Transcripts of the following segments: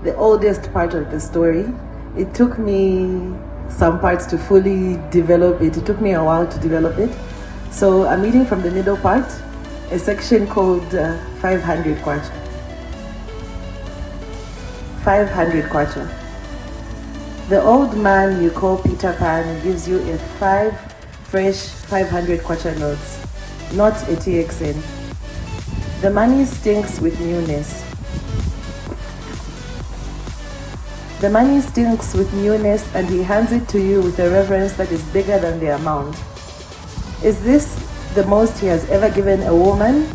the oldest part of the story. It took me some parts to fully develop it. It took me a while to develop it. So I'm reading from the middle part, a section called 500 kwacha. 500 kwacha. The old man you call Peter Pan gives you a 5 fresh 500 kwacha notes, not a TXN. The money stinks with newness. The money stinks with newness, and he hands it to you with a reverence that is bigger than the amount. Is this the most he has ever given a woman,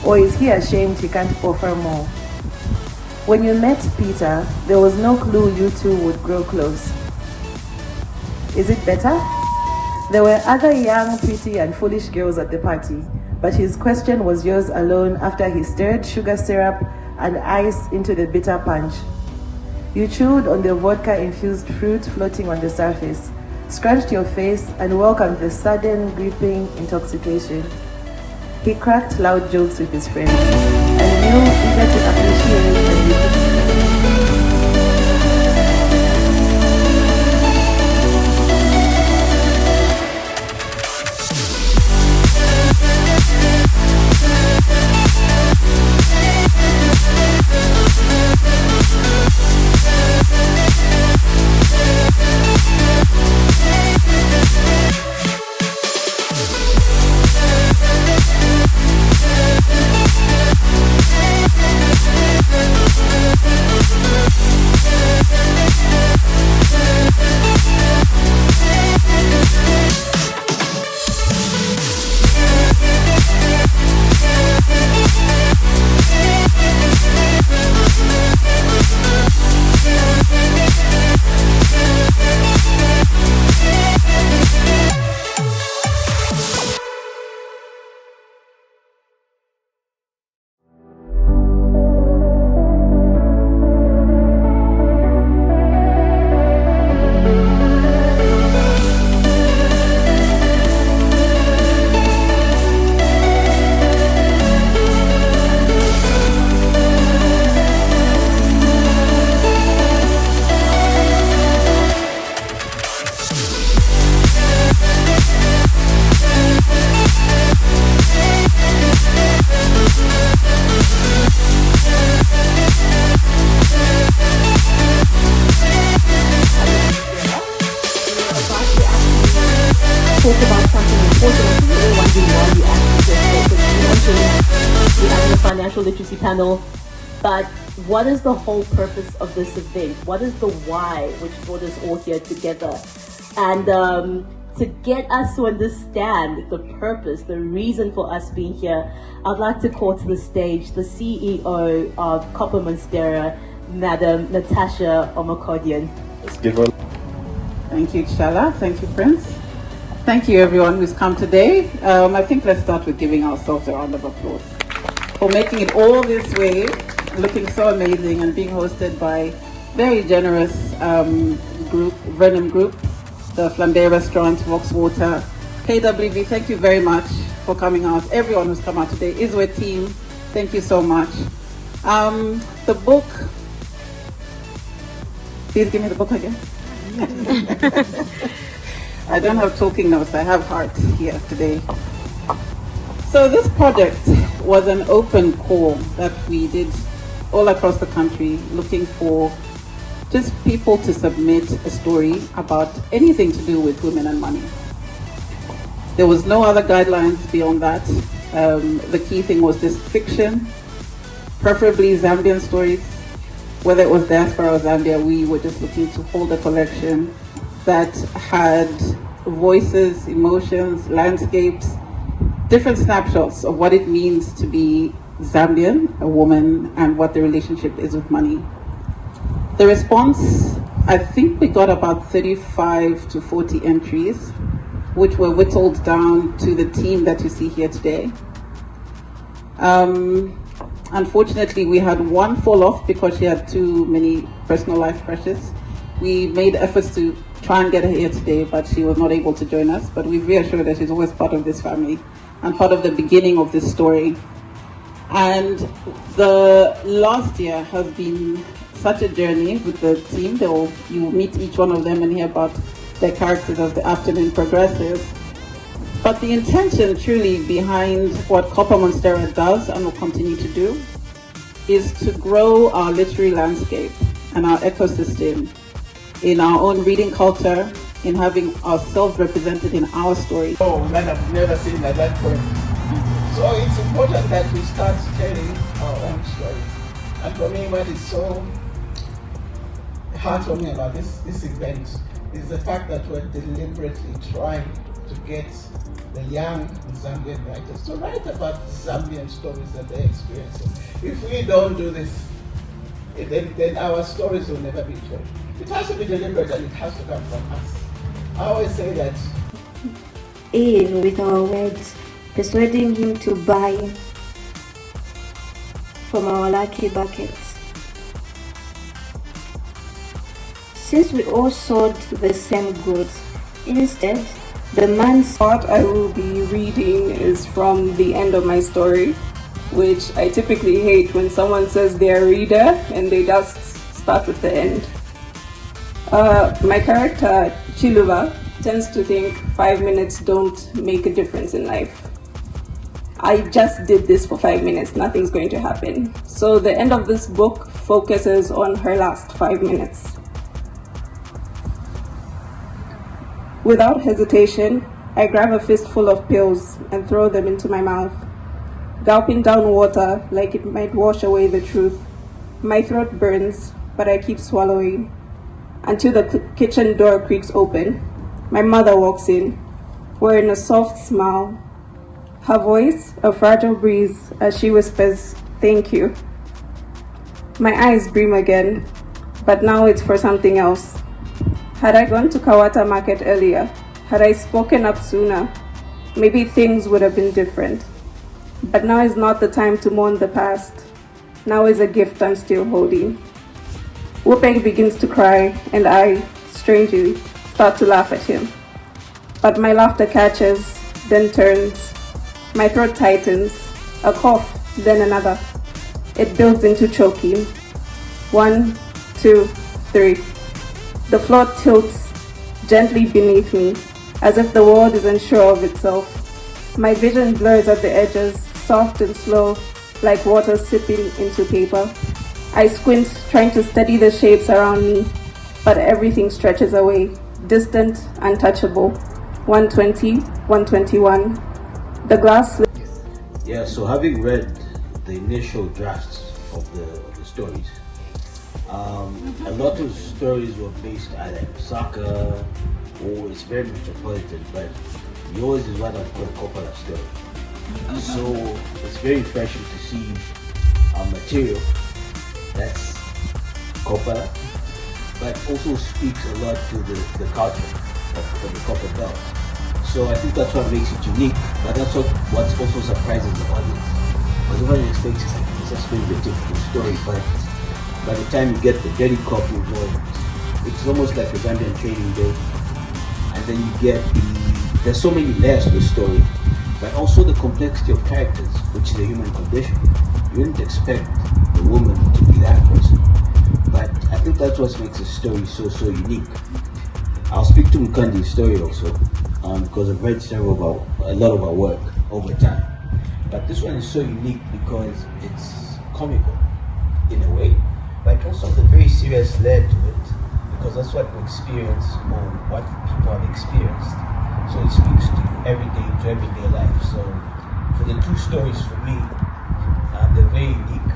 or is he ashamed he can't offer more? When you met Peter, there was no clue you two would grow close. Is it better? There were other young, pretty, and foolish girls at the party, but his question was yours alone after he stirred sugar syrup and ice into the bitter punch. You chewed on the vodka-infused fruit floating on the surface, scrunched your face, and welcomed the sudden, gripping intoxication. He cracked loud jokes with his friends, and you, eager to appreciate and repeat. Talk about something important. I think we're all wondering why we actually just focus. We have the financial literacy panel, but what is the whole purpose of this event? What is the why which brought us all here together? And to get us to understand the purpose, the reason for us being here, I'd like to call to the stage the CEO of Copper Monstera, Madam Natasha Omokodian. Let's give her. Thank you, Chala. Thank you, Prince. Thank you, everyone who's come today. I think let's start with giving ourselves a round of applause for making it all this way, looking so amazing, and being hosted by very generous group, Vernon Group, the Flambe Restaurant, Vox Water, KWV. Thank you very much for coming out. Everyone who's come out today, Iswe team, thank you so much. The book. Please give me the book again. I don't have talking notes, I have heart here today. So this project was an open call that we did all across the country, looking for just people to submit a story about anything to do with women and money. There was no other guidelines beyond that. The key thing was just fiction, preferably Zambian stories. Whether it was diaspora or Zambia, we were just looking to hold a collection that had voices, emotions, landscapes, different snapshots of what it means to be Zambian, a woman, and what the relationship is with money. The response, I think we got about 35 to 40 entries, which were whittled down to the team that you see here today. Unfortunately, we had one fall off because she had too many personal life pressures. We made efforts to try and get her here today, but she was not able to join us. But we've reassured her she's always part of this family and part of the beginning of this story. And the last year has been such a journey with the team. You meet each one of them and hear about their characters as the afternoon progresses. But the intention truly behind what Copper Monstera does and will continue to do is to grow our literary landscape and our ecosystem in our own reading culture, in having ourselves represented in our stories. Oh, that I've never seen at that point. So it's important that we start telling our own stories. And for me, what is so heartwarming about this event is the fact that we're deliberately trying to get the young Zambian writers to write about Zambian stories that they're experiencing. If we don't do this, then our stories will never be told. It has to be deliberate and it has to come from us. I always say that. In with our words, persuading him to buy from our lucky buckets. Since we all sold the same goods, instead, the man's part I will be reading is from the end of my story, which I typically hate when someone says they're a reader and they just start with the end. My character, Chiluba, tends to think 5 minutes don't make a difference in life. I just did this for 5 minutes, nothing's going to happen. So the end of this book focuses on her last 5 minutes. Without hesitation, I grab a fistful of pills and throw them into my mouth, gulping down water like it might wash away the truth. My throat burns, but I keep swallowing until the kitchen door creaks open. My mother walks in, wearing a soft smile, her voice a fragile breeze as she whispers, "Thank you." My eyes bream again, but now it's for something else. Had I gone to Kawata Market earlier, had I spoken up sooner, maybe things would have been different. But now is not the time to mourn the past. Now is a gift I'm still holding. Wupeng begins to cry, and I, strangely, start to laugh at him. But my laughter catches, then turns. My throat tightens, a cough, then another. It builds into choking. 1, 2, 3. The floor tilts gently beneath me, as if the world is unsure of itself. My vision blurs at the edges, soft and slow, like water sipping into paper. I squint, trying to study the shapes around me, but everything stretches away, distant, untouchable. 120, 121. The glass. Yeah, so having read the initial drafts of the stories, a lot of stories were based either in Osaka or it's very metropolitan, but yours is what I call a Coppola story. So it's very refreshing to see material that's Coppola, but also speaks a lot to the culture of the Copper Belt. So I think that's what makes it unique, but that's what's also surprising the audience. Because everyone expects it's just going to be a typical story, but by the time you get the dirty copy involved, it's almost like a Zambian trading day. And then you get there's so many layers to the story, but also the complexity of characters, which is a human condition. You wouldn't expect a woman to be that person. But I think that's what makes the story so unique. I'll speak to Mukandi's story also, because I've read a lot of our work over time. But this one is so unique because it's comical in a way, but also the very serious layer to it, because that's what we experience or what people have experienced. So it speaks to everyday life. So for the two stories for me, they're very unique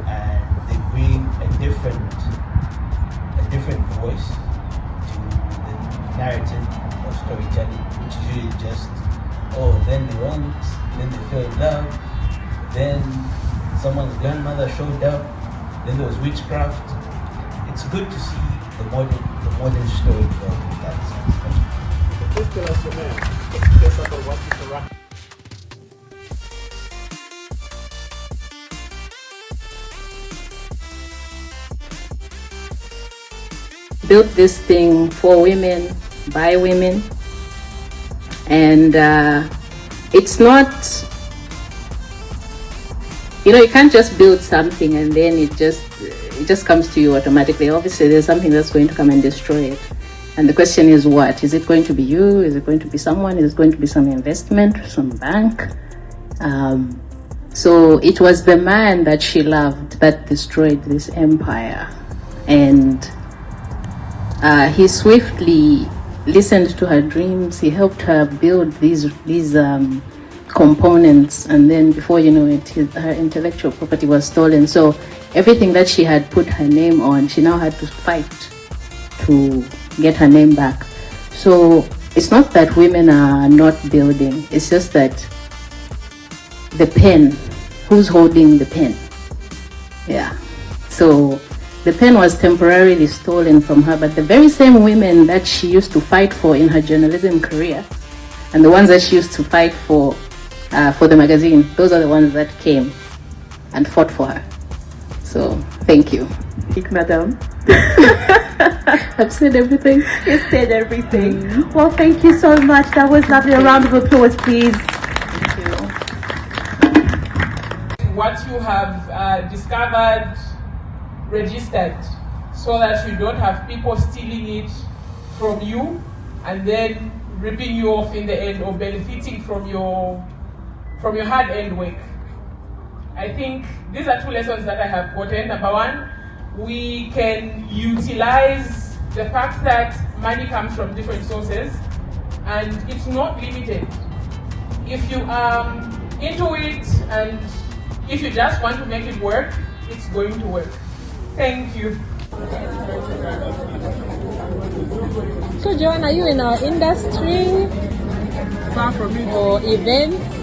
and they bring a different voice to the narrative or storytelling, which is really just, then they went, then they fell in love, then someone's grandmother showed up, then there was witchcraft. It's good to see the modern story develop in that sense. Please tell us your name. Tell us about what is the rock. Built this thing for women, by women, and it's not you can't just build something and then it just comes to you automatically. Obviously, there's something that's going to come and destroy it. And the question is what? Is it going to be you? Is it going to be someone? Is it going to be some investment, some bank? So it was the man that she loved that destroyed this empire. And he swiftly listened to her dreams. He helped her build these components, and then before you know it, her intellectual property was stolen. So everything that she had put her name on, she now had to fight to get her name back. So it's not that women are not building, it's just that the pen, who's holding the pen? Yeah. So the pen was temporarily stolen from her, but the very same women that she used to fight for in her journalism career, and the ones that she used to fight for the magazine, those are the ones that came and fought for her. So thank you. Madam. I've said everything. You said everything. Well, thank you so much. That was lovely. A round of applause, please. Thank you. What you have discovered, registered, so that you don't have people stealing it from you and then ripping you off in the end or benefiting from your hard-earned work. I think these are two lessons that I have gotten. Number one, we can utilize the fact that money comes from different sources and it's not limited. If you are into it and if you just want to make it work, it's going to work. Thank you. So Joanne, are you in our industry? Far from it. Or events?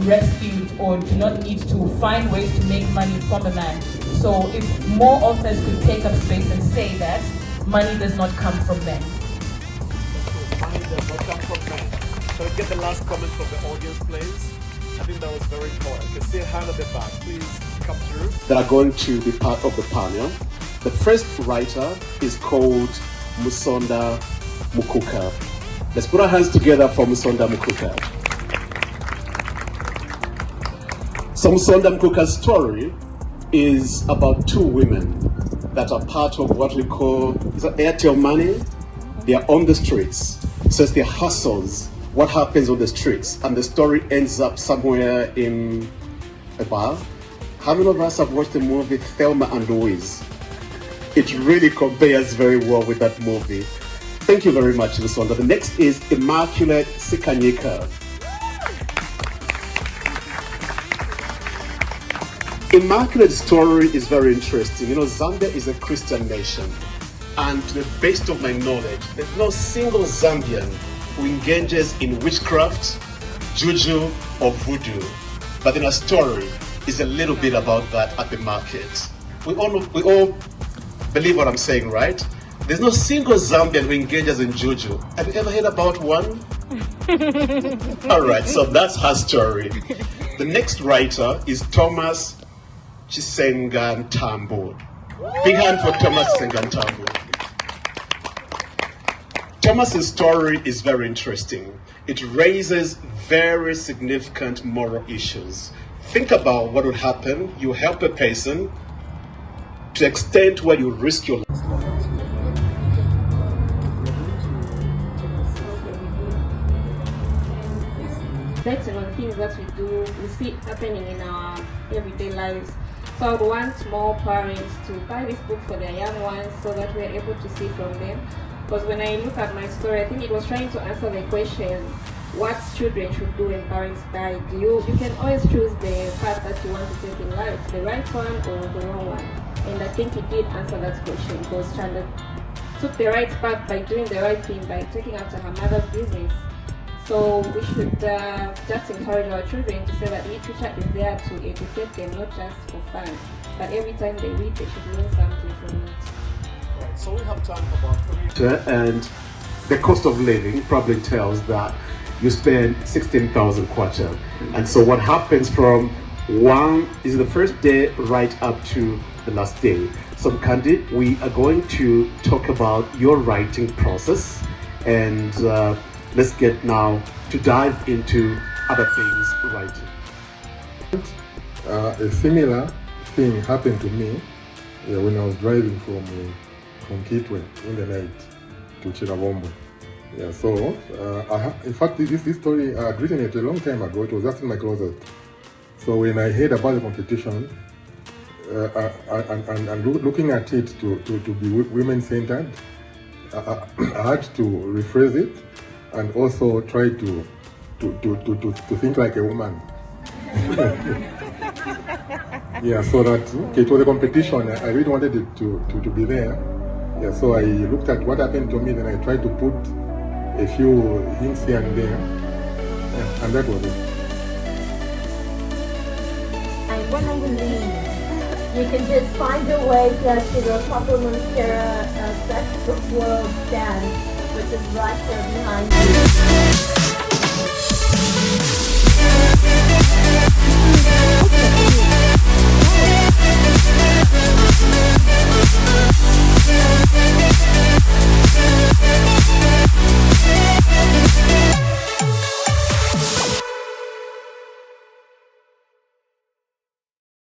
Rescued or do not need to find ways to make money from a man. So if more authors could take up space and say that money does not come from men. Money does not come from men. Shall we get the last comment from the audience, please? I think that was very important. You can see a hand at the back. Please come through. That are going to be part of the panel. The first writer is called Musonda Mukuka. Let's put our hands together for Musonda Mukuka. So Musonda Mukuka's story is about two women that are part of what we call Airtel Money. They are on the streets. So it's their hustles, what happens on the streets. And the story ends up somewhere in a bar. How many of us have watched the movie Thelma and Louise? It really compares very well with that movie. Thank you very much, Musonda. The next is Immaculate Sikanyika. Immaculate's story is very interesting. You know, Zambia is a Christian nation. And to the best of my knowledge, there's no single Zambian who engages in witchcraft, juju, or voodoo. But then a story is a little bit about that at the market. We all believe what I'm saying, right? There's no single Zambian who engages in juju. Have you ever heard about one? All right, so that's her story. The next writer is Thomas Chisengantambo. Big hand for Thomas Chisengantambo. Thomas's story is very interesting. It raises very significant moral issues. Think about what would happen. You help a person to the extent where you risk your life. Based on things that we do, we see happening in our everyday lives. So I would want more parents to buy this book for their young ones so that we're able to see from them. Because when I look at my story, I think it was trying to answer the question, what children should do when parents die. You can always choose the path that you want to take in life, the right one or the wrong one. And I think it did answer that question because Chanda took the right path by doing the right thing, by taking after her mother's business. So we should just encourage our children to say that literature is there to educate them, not just for fun. But every time they read, they should learn something from it. Right, so we have time for about 3. And the cost of living probably tells that you spend 16,000 kwacha. And so what happens from one is the first day right up to the last day. So Kandi, we are going to talk about your writing process, and let's get now to dive into other things writing. A similar thing happened to me when I was driving from Kitwe in the night to Chirabombo. Yeah, so in fact this story I had written it a long time ago. It was just in my closet. So when I heard about the competition and looking at it to be women-centered, I had to rephrase it and also try to think like a woman. Yeah, so that okay, it was a competition. I really wanted it to be there. Yeah, so I looked at what happened to me, then I tried to put a few hints here and there, yeah, and that was it. And what I believe, you can just find your way to the Papa Monstera Sex World stand, which is right there behind you.